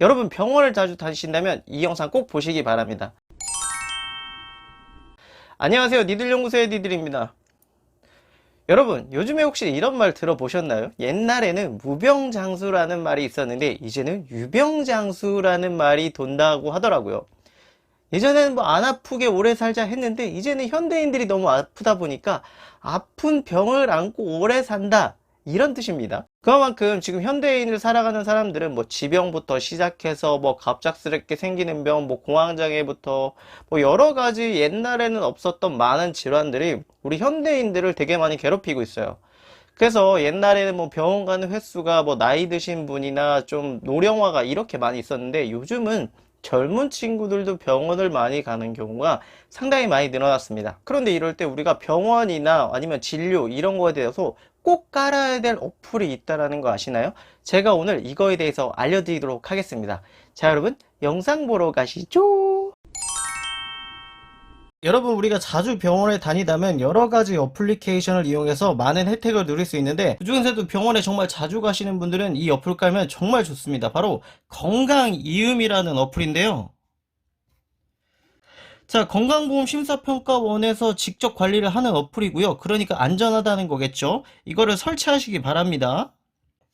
여러분 병원을 자주 다니신다면 이 영상 꼭 보시기 바랍니다. 안녕하세요, 니들연구소의 니들입니다. 여러분 요즘에 혹시 이런 말 들어보셨나요? 옛날에는 무병장수라는 말이 있었는데 이제는 유병장수라는 말이 돈다고 하더라고요. 예전에는 뭐 안 아프게 오래 살자 했는데 이제는 현대인들이 너무 아프다 보니까 아픈 병을 안고 오래 산다, 이런 뜻입니다. 그만큼 지금 현대인을 살아가는 사람들은 뭐 지병부터 시작해서 뭐 갑작스럽게 생기는 병, 뭐 공황장애부터 뭐 여러 가지 옛날에는 없었던 많은 질환들이 우리 현대인들을 되게 많이 괴롭히고 있어요. 그래서 옛날에는 뭐 병원 가는 횟수가 뭐 나이 드신 분이나 좀 노령화가 이렇게 많이 있었는데 요즘은 젊은 친구들도 병원을 많이 가는 경우가 상당히 많이 늘어났습니다. 그런데 이럴 때 우리가 병원이나 아니면 진료 이런 거에 대해서 꼭 깔아야 될 어플이 있다는 거 아시나요? 제가 오늘 이거에 대해서 알려드리도록 하겠습니다. 자, 여러분 영상 보러 가시죠. 여러분 우리가 자주 병원에 다니다면 여러 가지 어플리케이션을 이용해서 많은 혜택을 누릴 수 있는데 그중에서도 병원에 정말 자주 가시는 분들은 이 어플 깔면 정말 좋습니다. 바로 건강이음이라는 어플인데요. 자, 건강보험심사평가원에서 직접 관리를 하는 어플이고요. 그러니까 안전하다는 거겠죠. 이거를 설치하시기 바랍니다.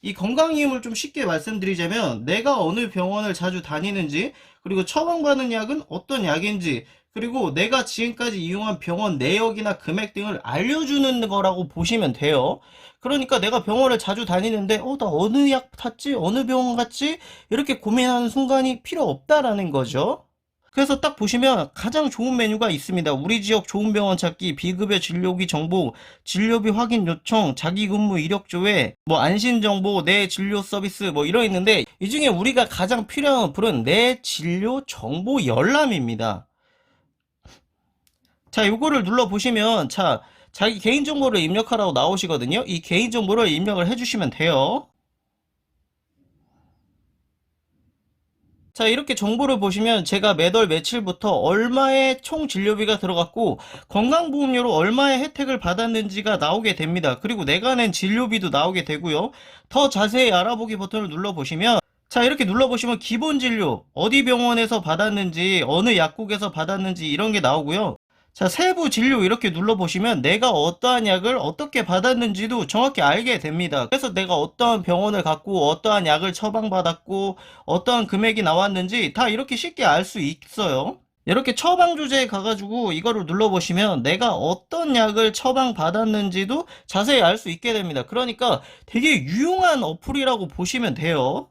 이 건강이음을 좀 쉽게 말씀드리자면 내가 어느 병원을 자주 다니는지, 그리고 처방받는 약은 어떤 약인지, 그리고 내가 지금까지 이용한 병원 내역이나 금액 등을 알려주는 거라고 보시면 돼요. 그러니까 내가 병원을 자주 다니는데 나 어느 약 탔지? 어느 병원 갔지? 이렇게 고민하는 순간이 필요 없다라는 거죠. 그래서 딱 보시면 가장 좋은 메뉴가 있습니다. 우리 지역 좋은 병원 찾기, 비급여 진료기 정보, 진료비 확인 요청, 자기근무 이력 조회, 뭐 안심 정보, 내 진료 서비스 뭐 이러 있는데 이 중에 우리가 가장 필요한 어플은 내 진료 정보 열람입니다. 자, 요거를 눌러 보시면 자기 개인정보를 입력하라고 나오시거든요. 이 개인정보를 입력을 해주시면 돼요. 자, 이렇게 정보를 보시면 제가 매달 며칠부터 얼마의 총 진료비가 들어갔고 건강보험료로 얼마의 혜택을 받았는지가 나오게 됩니다. 그리고 내가 낸 진료비도 나오게 되고요. 더 자세히 알아보기 버튼을 눌러보시면 자, 이렇게 눌러보시면 기본 진료, 어디 병원에서 받았는지, 어느 약국에서 받았는지 이런 게 나오고요. 자, 세부 진료 이렇게 눌러보시면 내가 어떠한 약을 어떻게 받았는지도 정확히 알게 됩니다. 그래서 내가 어떠한 병원을 갔고 어떠한 약을 처방받았고 어떠한 금액이 나왔는지 다 이렇게 쉽게 알 수 있어요. 이렇게 처방 조제에 가가지고 이거를 눌러보시면 내가 어떤 약을 처방받았는지도 자세히 알 수 있게 됩니다. 그러니까 되게 유용한 어플이라고 보시면 돼요.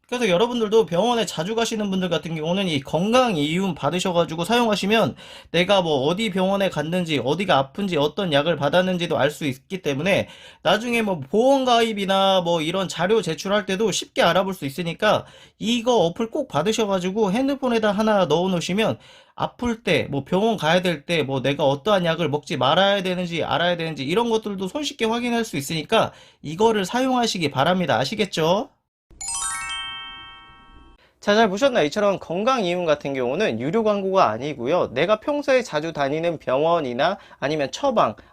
그래서 여러분들도 병원에 자주 가시는 분들 같은 경우는 이 건강이음 받으셔가지고 사용하시면 내가 뭐 어디 병원에 갔는지, 어디가 아픈지, 어떤 약을 받았는지도 알 수 있기 때문에 나중에 뭐 보험 가입이나 뭐 이런 자료 제출할 때도 쉽게 알아볼 수 있으니까 이거 어플 꼭 받으셔가지고 핸드폰에다 하나 넣어 놓으시면 아플 때, 뭐 병원 가야 될 때, 뭐 내가 어떠한 약을 먹지 말아야 되는지 알아야 되는지 이런 것들도 손쉽게 확인할 수 있으니까 이거를 사용하시기 바랍니다. 아시겠죠? 자, 잘 보셨나요? 이처럼 건강이음 같은 경우는 유료 광고가 아니고요. 내가 평소에 자주 다니는 병원이나 아니면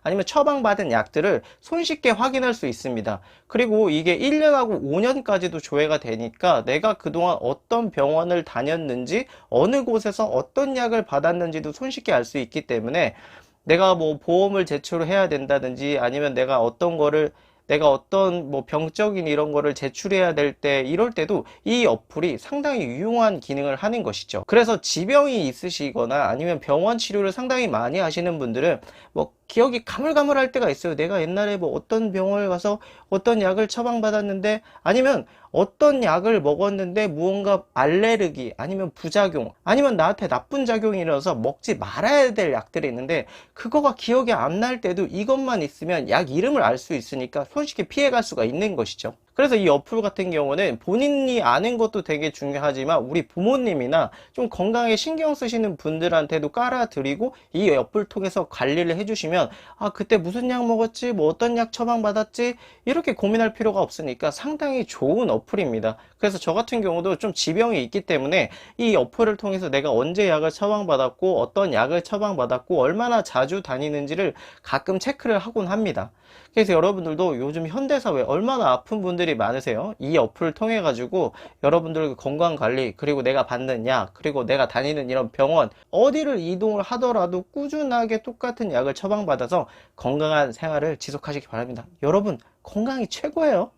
아니면 처방받은 약들을 손쉽게 확인할 수 있습니다. 그리고 이게 1년하고 5년까지도 조회가 되니까 내가 그동안 어떤 병원을 다녔는지, 어느 곳에서 어떤 약을 받았는지도 손쉽게 알 수 있기 때문에 내가 뭐 보험을 제출해야 된다든지 아니면 내가 어떤 뭐 병적인 이런 거를 제출해야 될 때 이럴 때도 이 어플이 상당히 유용한 기능을 하는 것이죠. 그래서 지병이 있으시거나 아니면 병원 치료를 상당히 많이 하시는 분들은 뭐 기억이 가물가물할 때가 있어요. 내가 옛날에 뭐 어떤 병원을 가서 어떤 약을 처방받았는데 아니면 어떤 약을 먹었는데 무언가 알레르기 아니면 부작용 아니면 나한테 나쁜 작용이 일어나서 먹지 말아야 될 약들이 있는데 그거가 기억이 안 날 때도 이것만 있으면 약 이름을 알 수 있으니까 손쉽게 피해갈 수가 있는 것이죠. 그래서 이 어플 같은 경우는 본인이 아는 것도 되게 중요하지만 우리 부모님이나 좀 건강에 신경 쓰시는 분들한테도 깔아드리고 이 어플 통해서 관리를 해주시면 그때 무슨 약 먹었지, 뭐 어떤 약 처방받았지 이렇게 고민할 필요가 없으니까 상당히 좋은 어플입니다. 그래서 저 같은 경우도 좀 지병이 있기 때문에 이 어플을 통해서 내가 언제 약을 처방받았고 어떤 약을 처방받았고 얼마나 자주 다니는지를 가끔 체크를 하곤 합니다. 그래서 여러분들도 요즘 현대사회 얼마나 아픈 분들이 많으세요? 이 어플을 통해 가지고 여러분들 건강관리, 그리고 내가 받는 약, 그리고 내가 다니는 이런 병원, 어디를 이동을 하더라도 꾸준하게 똑같은 약을 처방받아서 건강한 생활을 지속하시기 바랍니다. 여러분, 건강이 최고예요.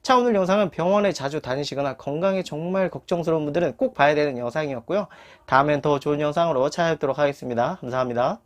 자, 오늘 영상은 병원에 자주 다니시거나 건강에 정말 걱정스러운 분들은 꼭 봐야 되는 영상이었고요. 다음엔 더 좋은 영상으로 찾아뵙도록 하겠습니다. 감사합니다.